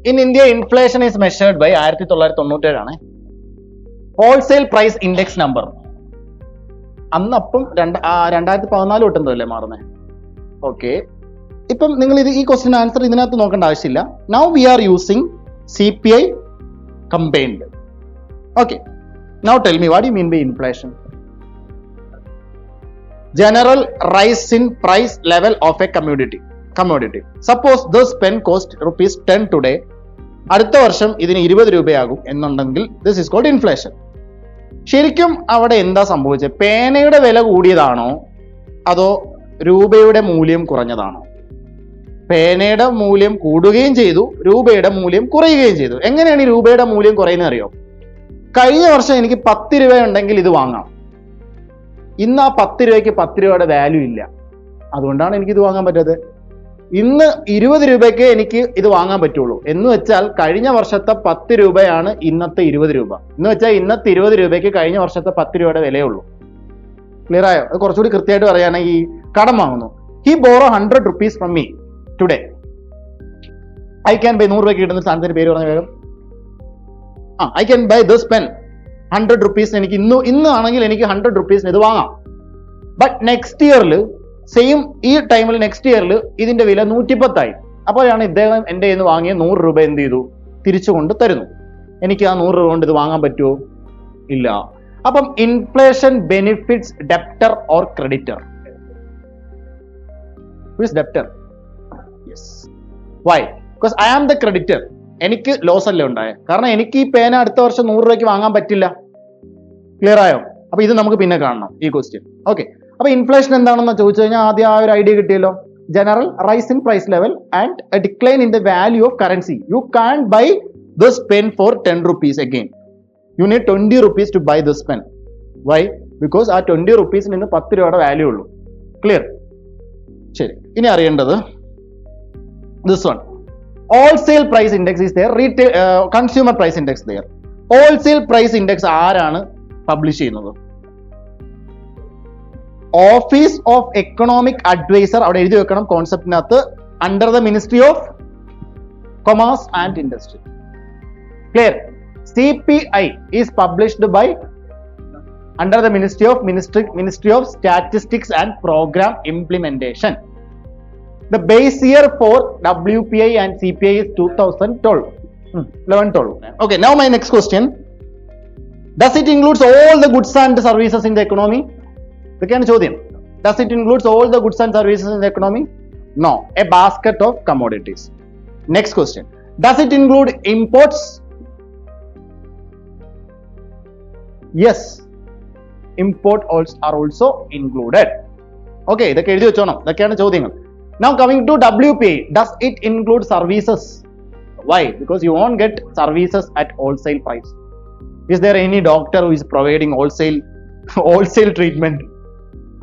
In India inflation is measured by 1997 ആണ് wholesale price index number. അന്നപ്പം 2014 തൊട്ടല്ലേ മാറുന്നത്. ഓക്കെ, ഇപ്പം നിങ്ങൾ ഈ ക്വസ്റ്റ്യൻ ആൻസർ ഇതിനകത്ത് നോക്കേണ്ട ആവശ്യമില്ല. Now we are using CPI combined. Okay, now tell me, what do you mean by inflation? General rise in price level of a commodity. Suppose this pen cost ₹10 today, അടുത്ത വർഷം ഇതിന് 20 രൂപയാകും എന്നുണ്ടെങ്കിൽ this is called inflation. ശരിക്കും അവിടെ എന്താ സംഭവിച്ചത്? പേനയുടെ വില കൂടിയതാണോ അതോ രൂപയുടെ മൂല്യം കുറഞ്ഞതാണോ? പേനയുടെ മൂല്യം കൂടുകയും ചെയ്തു, രൂപയുടെ മൂല്യം കുറയുകയും ചെയ്തു. എങ്ങനെയാണ് ഈ രൂപയുടെ മൂല്യം കുറയുന്നത് അറിയോ? കഴിഞ്ഞ വർഷം എനിക്ക് 10 രൂപ ഉണ്ടെങ്കിൽ ഇത് വാങ്ങാം. ഇന്ന് ആ 10 രൂപയ്ക്ക് 10 രൂപയുടെ വാല്യൂ ഇല്ല. അതുകൊണ്ടാണ് എനിക്ക് ഇത് വാങ്ങാൻ പറ്റാത്തത്. ഇന്ന് 20 രൂപയ്ക്ക് എനിക്ക് ഇത് വാങ്ങാൻ പറ്റുള്ളൂ. എന്ന് വെച്ചാൽ കഴിഞ്ഞ വർഷത്തെ 10 രൂപയാണ് ഇന്നത്തെ 20 രൂപ. എന്ന് വെച്ചാൽ ഇന്നത്തെ 20 രൂപയ്ക്ക് കഴിഞ്ഞ വർഷത്തെ 10 രൂപയുടെ വിലയുള്ളൂ. ക്ലിയർ ആയോ? അത് കുറച്ചുകൂടി കൃത്യമായിട്ട് പറയുകയാണെങ്കിൽ കടം വാങ്ങുന്നു. He borrow 100 rupees from me today. I can buy 100 രൂപയ്ക്ക് കിട്ടുന്ന സാധനത്തിന് പേര് പറഞ്ഞ വേഗം. I can buy this pen 100 rupees. എനിക്ക് ഇന്ന് ആണെങ്കിൽ എനിക്ക് 100 rupees ഇത് വാങ്ങാം. ബട്ട് നെക്സ്റ്റ് ഇയറിൽ സെയിം ഈ ടൈമിൽ നെക്സ്റ്റ് ഇയറിൽ ഇതിന്റെ വില 110 ആയി. അപ്പോഴാണ് ഇദ്ദേഹം എൻ്റെ കയ്യിൽ നിന്ന് വാങ്ങിയ 100 രൂപ എന്ത് ചെയ്തു? തിരിച്ചു കൊണ്ട് തരുന്നു. എനിക്ക് ആ 100 രൂപ കൊണ്ട് ഇത് വാങ്ങാൻ പറ്റുമോ? ഇല്ല. അപ്പം inflation benefits debtor or creditor? Who is debtor? Yes. Why? Because I am the creditor. എനിക്ക് ലോസ് അല്ലേ ഉണ്ടായത്. കാരണം എനിക്ക് ഈ പേന അടുത്ത വർഷം 100 രൂപയ്ക്ക് വാങ്ങാൻ പറ്റില്ല. ക്ലിയർ ആയോ? അപ്പൊ ഇത് നമുക്ക് പിന്നെ കാണണം ഈ ക്വസ്റ്റ്യൻ. ഓക്കെ, അപ്പൊ ഇൻഫ്ലേഷൻ എന്താണെന്ന് ചോദിച്ചു കഴിഞ്ഞാൽ ആദ്യം ആ ഒരു ഐഡിയ കിട്ടിയല്ലോ. General rise in price level and a decline in the value of currency. You can buy this pen for 10 rupees again. You need 20 rupees to buy this pen. Why? Because ആ 20 rupees നിന്ന് 10 രൂപയുടെ value ഉള്ളൂ. Clear? ശരി, ഇനി അറിയേണ്ടത് this one. Wholesale price index is there, retail consumer price index there. Wholesale price index ആരാണ് publish ചെയ്യുന്നത്? Office of economic adviser. അവിടെ എഴുതി വെക്കണം കോൺസെപ്റ്റിനകത്ത്, under the ministry of commerce and industry. Clear? CPI is published by under the Ministry of Statistics and Program Implementation. The base year for WPI and CPI is 2012. 11-12. Okay, now my next question. Does it includes all the goods and services in the economy? ഇതൊക്കെയാണ് ചോദ്യം. Does it includes all the goods and services in the economy? No, a basket of commodities. Next question. Does it include imports? Yes, import are also included. Okay, ഇതൊക്കെ എഴുതി വെച്ചോണം. ഇതൊക്കെയാണ് ചോദ്യങ്ങൾ. Now coming to WPI, does it include services? Why? Because you won't get services at wholesale price. Is there any doctor who is providing wholesale treatment?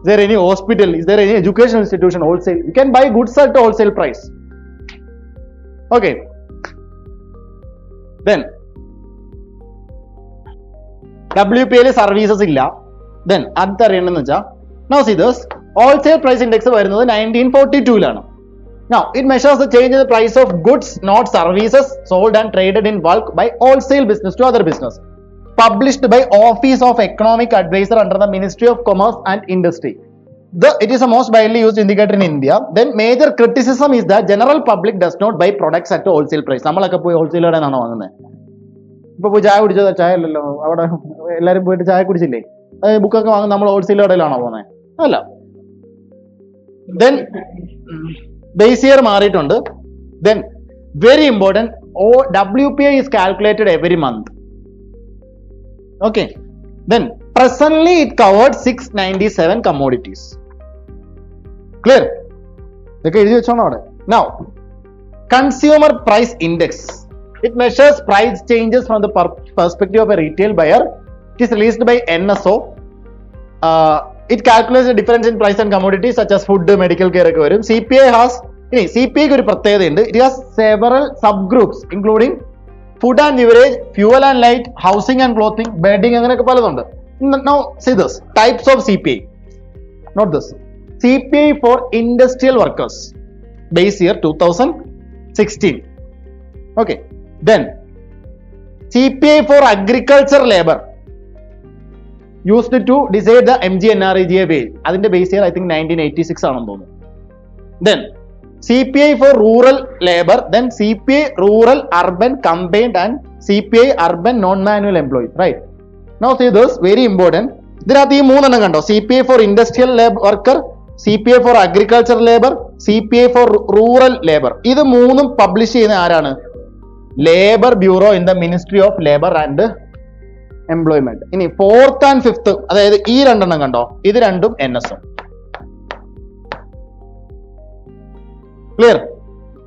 Is there any hospital? Is there any educational institution wholesale? You can buy goods at wholesale price. Okay. Then WPI services ഇല്ല. Then അടുത്ത അറിയേണ്ടതെന്ന് വെച്ചാൽ, now see this, wholesale price index വരുന്നത് 1942-ലാണ്. Now it measures the change in the price of goods, not services, sold and traded in bulk by wholesale business to other business. Published by Office of Economic Advisor under the Ministry of Commerce and Industry. It is the most widely used indicator in India. Then major criticism is that general public does not buy products at wholesale price. നമ്മളൊക്കെ പോയി wholesale കടയിലാണോ വാങ്ങുന്നത്? ഇപ്പൊ പോയി ചായ കുടിച്ചത്? ചായ അല്ലല്ലോ, അവിടെ എല്ലാവരും പോയിട്ട് ചായ കുടിച്ചില്ലേ? ബുക്കൊക്കെ വാങ്ങുന്നത് നമ്മൾ ഹോൾസെയിൽ കടയിലാണോ പോകുന്നത്? അല്ല. Then base year മാറിയിട്ടുണ്ട്. Then very important, WPI is calculated every month. Okay. Then presently it covered 697 commodities. Clear? ഇതൊക്കെ എഴുതി വെച്ചോണം അവിടെ. Now consumer price index. It measures price changes from the perspective of a retail buyer. It is released by NSO. It calculates the difference in price and commodities such as food, medical care ഒക്കെ വരും. CPI ക്ക് ഒരു പ്രത്യേകതയുണ്ട്. It has several subgroups including food and beverage, fuel and light, housing and clothing, bedding, അങ്ങനെയൊക്കെ പലതുണ്ട്. Now see this types of CPI. Not this. CPI for industrial workers. Base year 2016. Okay. Then CPI for agriculture labor used to decide the MGNREGA wage. അതിന്റെ base year I think 1986 ആണെന്ന് തോന്നുന്നു. Then CPI for rural labor, then CPI rural urban combined and CPI urban non-manual employees, right? Now see this, very important. ഇതിനകത്ത് ഈ മൂന്നെണ്ണം കണ്ടോ, CPI for industrial worker, CPI for agriculture labor, CPI for rural labor. ഇത് മൂന്നും publish ചെയ്യുന്ന ആരാണ്? Labour bureau in the ministry of labour and employment. ഇനി fourth and fifth, അതായത് ഈ രണ്ടെണ്ണം കണ്ടോ, ഇത് രണ്ടും NSO. ക്ലിയർ?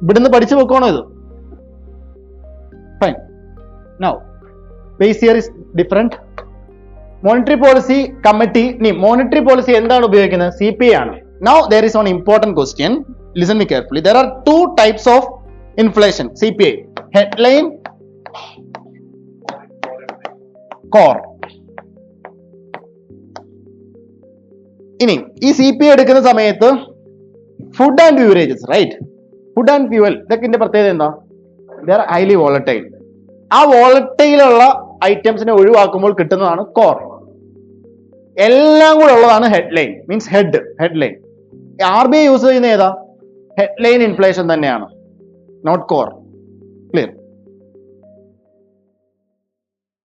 ഇവിടുന്ന് പഠിച്ചു വെക്കണോ ഇത്? Fine. Now base year is different. Monetary policy committee, monetary policy എന്താണ് ഉപയോഗിക്കുന്നത്? CPI ആണ്. Now there is one important question. Listen me carefully. There are two types of inflation. CPI: headline, core. ഇനി ഈ CPI എടുക്കുന്ന സമയത്ത് food and beverages, right? Food and fuel, ഇതൊക്കെ പ്രത്യേകത എന്താ? They are highly volatile. ആ വോളറ്റൈലുള്ള ഐറ്റംസിനെ ഒഴിവാക്കുമ്പോൾ കിട്ടുന്നതാണ് കോർ. എല്ലാം കൂടെ ഉള്ളതാണ് headline, means headline. RBI use ചെയ്യുന്ന ഏതാ? ഹെഡ്ലൈൻ ഇൻഫ്ലേഷൻ തന്നെയാണ്, നോട്ട് കോർ. ക്ലിയർ?